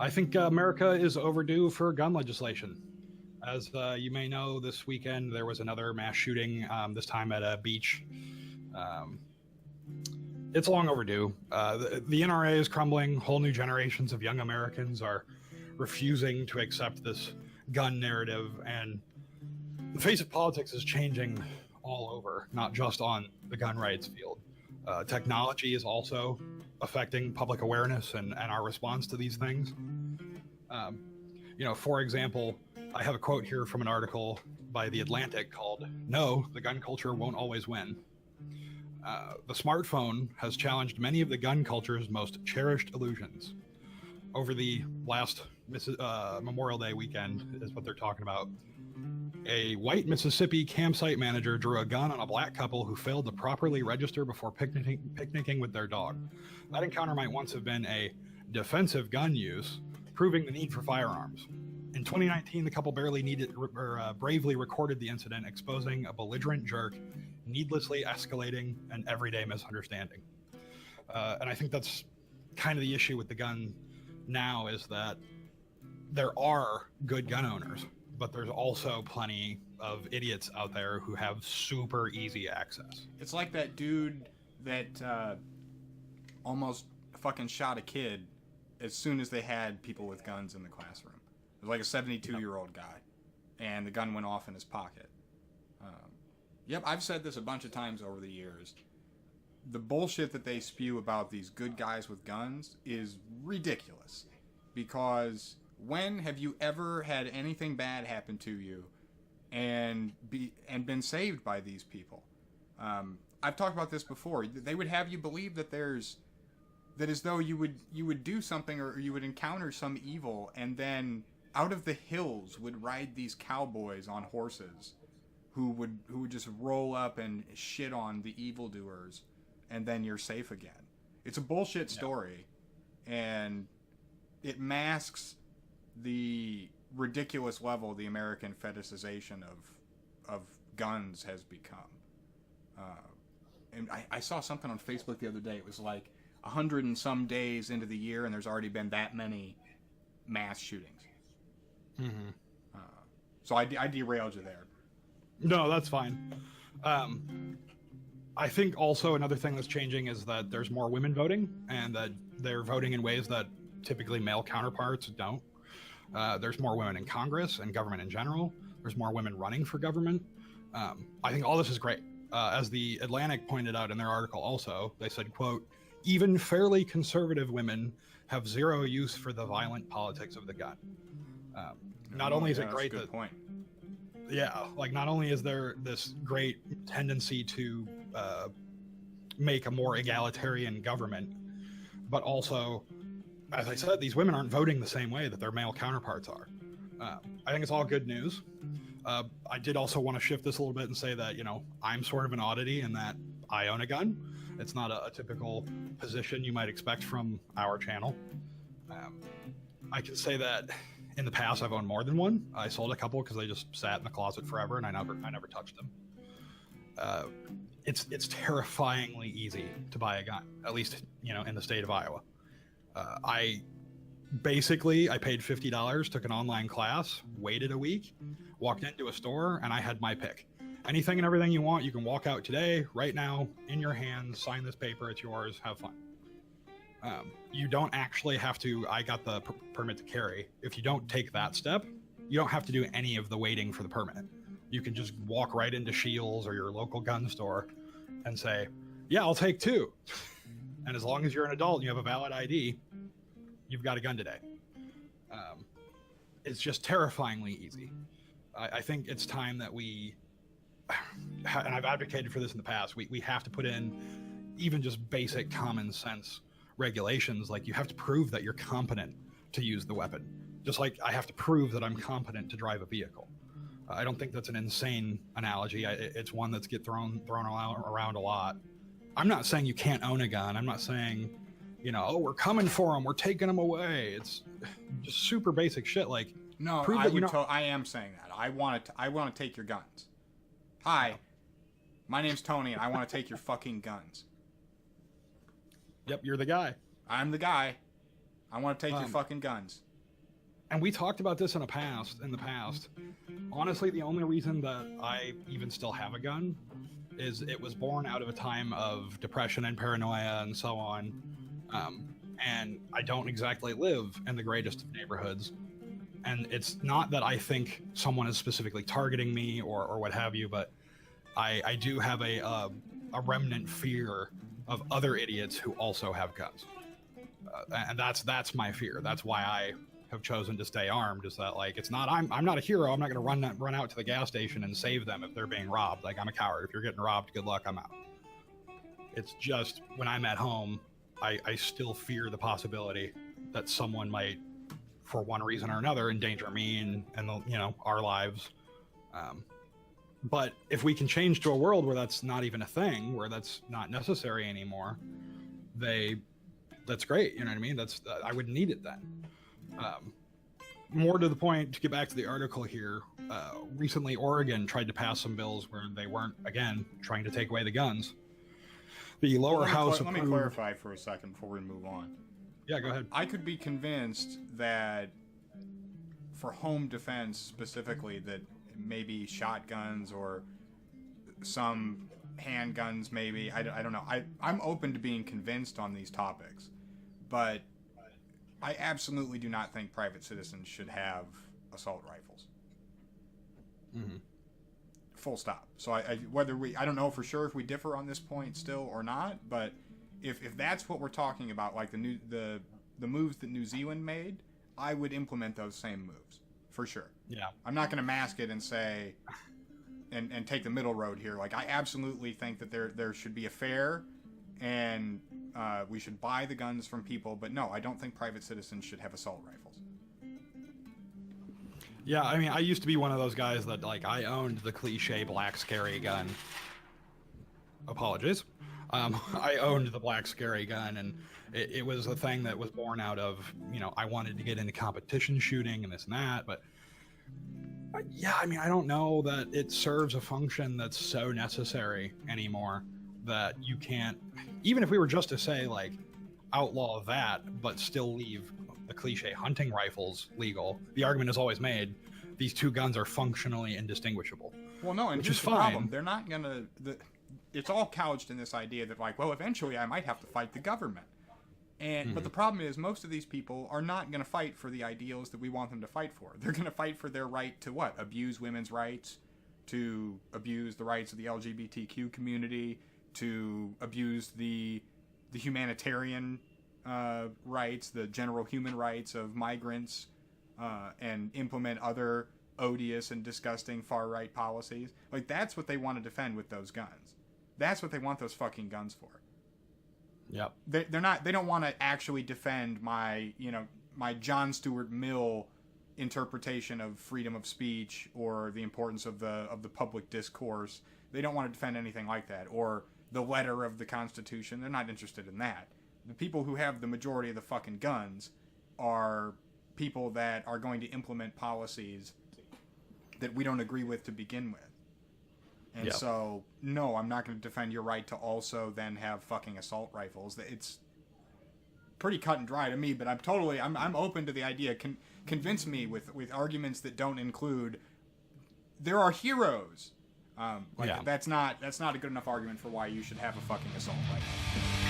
I think America is overdue for gun legislation. As you may know, this weekend there was another mass shooting, this time at a beach. Um, it's long overdue. The NRA is crumbling. Whole new generations of young Americans are refusing to accept this gun narrative, and the face of politics is changing all over, not just on the gun rights field. Technology is also affecting public awareness and our response to these things. Um, for example, I have a quote here from an article by The Atlantic called "No, the gun culture won't always win." The smartphone has challenged many of the gun culture's most cherished illusions. Over the last Memorial Day weekend, is what they're talking about. A white Mississippi campsite manager drew a gun on a black couple who failed to properly register before picnicking with their dog. That encounter might once have been a defensive gun use, proving the need for firearms. In 2019, the couple bravely recorded the incident, exposing a belligerent jerk, needlessly escalating an everyday misunderstanding. And I think that's kind of the issue with the gun now, is that there are good gun owners, but there's also plenty of idiots out there who have super easy access. It's like that dude that almost fucking shot a kid as soon as they had people with guns in the classroom. It was like a 72-year-old guy, and the gun went off in his pocket. Yep, I've said this a bunch of times over the years. The bullshit that they spew about these good guys with guns is ridiculous. Because when have you ever had anything bad happen to you and been saved by these people? I've talked about this before. They would have you believe that as though you would do something, or you would encounter some evil, and then out of the hills would ride these cowboys on horses who would just roll up and shit on the evildoers, and then you're safe again. It's a bullshit story, and it masks the ridiculous level the American fetishization of guns has become. And I saw something on Facebook the other day. It was like 100 and some days into the year, and there's already been that many mass shootings. Mm-hmm. So I derailed you there. No, that's fine. I think also another thing that's changing is that there's more women voting, and that they're voting in ways that typically male counterparts don't. There's more women in Congress and government in general. There's more women running for government. I think all this is great. As the Atlantic pointed out in their article also, they said, quote, "Even fairly conservative women have zero use for the violent politics of the gun." Not only is it great that... point. Yeah, like not only is there this great tendency to make a more egalitarian government, but also, as I said, these women aren't voting the same way that their male counterparts are. I think it's all good news. I did also want to shift this a little bit and say that, I'm sort of an oddity in that I own a gun. It's not a typical position you might expect from our channel. I can say that in the past I've owned more than one. I sold a couple because they just sat in the closet forever, and I never touched them. It's terrifyingly easy to buy a gun, at least in the state of Iowa. I paid $50, took an online class, waited a week, walked into a store, and I had my pick. Anything and everything you want, you can walk out today, right now, in your hands, sign this paper, it's yours, have fun. You don't actually have to, I got the permit to carry. If you don't take that step, you don't have to do any of the waiting for the permit. You can just walk right into Scheels or your local gun store and say, yeah, I'll take two. And as long as you're an adult and you have a valid ID, you've got a gun today. It's just terrifyingly easy. I think it's time that we, and I've advocated for this in the past, we have to put in even just basic common sense regulations. Like, you have to prove that you're competent to use the weapon. Just like I have to prove that I'm competent to drive a vehicle. I don't think that's an insane analogy. It's one that's get thrown around a lot. I'm not saying you can't own a gun. I'm not saying, oh, we're coming for them, we're taking them away. It's just super basic shit. Like, no, I am saying that. I want to take your guns. Hi, my name's Tony, and I want to take your fucking guns. Yep, you're the guy. I'm the guy. I want to take your fucking guns. And we talked about this in the past. Honestly, the only reason that I even still have a gun is it was born out of a time of depression and paranoia and so on. And I don't exactly live in the greatest of neighborhoods. And it's not that I think someone is specifically targeting me or what have you, but I do have a remnant fear of other idiots who also have guns. And that's my fear. That's why I have chosen to stay armed, is that, like, it's not, I'm not a hero. I'm not going to run out to the gas station and save them if they're being robbed. Like, I'm a coward. If you're getting robbed, good luck, I'm out. It's just when I'm at home, I still fear the possibility that someone might, for one reason or another, endanger me and the, you know, our lives. But if we can change to a world where that's not even a thing, where that's not necessary anymore, that's great. You know what I mean? I wouldn't need it then. More to the point, to get back to the article here, recently Oregon tried to pass some bills where they weren't, again, trying to take away the guns. The lower house Let me clarify for a second before we move on. Yeah, go ahead. I could be convinced that for home defense specifically, that maybe shotguns or some handguns, maybe, I don't know. I'm open to being convinced on these topics, but I absolutely do not think private citizens should have assault rifles. Mm-hmm. Full stop. So I don't know for sure if we differ on this point still or not, but if that's what we're talking about, like the moves that New Zealand made, I would implement those same moves for sure. Yeah. I'm not going to mask it and say and take the middle road here. Like, I absolutely think that there should be a fair and we should buy the guns from people, but no, I don't think private citizens should have assault rifles. Yeah, I mean, I used to be one of those guys that, like, I owned the cliche black scary gun. Apologies. I owned the black scary gun, and it was a thing that was born out of, you know, I wanted to get into competition shooting and this and that, but yeah, I mean, I don't know that it serves a function that's so necessary anymore that you can't, even if we were just to say, like, outlaw that, but still leave the cliche hunting rifles legal, the argument is always made, these two guns are functionally indistinguishable. Well, no, and which here's is the fine. problem. They're not going to... It's all couched in this idea that, like, well, eventually I might have to fight the government. But the problem is, most of these people are not going to fight for the ideals that we want them to fight for. They're going to fight for their right to what? Abuse women's rights, to abuse the rights of the LGBTQ community, to abuse the humanitarian rights, the general human rights of migrants, and implement other odious and disgusting far-right policies. Like, that's what they want to defend with those guns. That's what they want those fucking guns for. Yep. They're not. They don't want to actually defend my John Stuart Mill interpretation of freedom of speech or the importance of the public discourse. They don't want to defend anything like that, or the letter of the Constitution. They're not interested in that. The people who have the majority of the fucking guns are people that are going to implement policies that we don't agree with to begin with. And so, no, I'm not going to defend your right to also then have fucking assault rifles. It's pretty cut and dry to me, but I'm open to the idea. Convince me with arguments that don't include, there are heroes. That's not a good enough argument for why you should have a fucking assault rifle.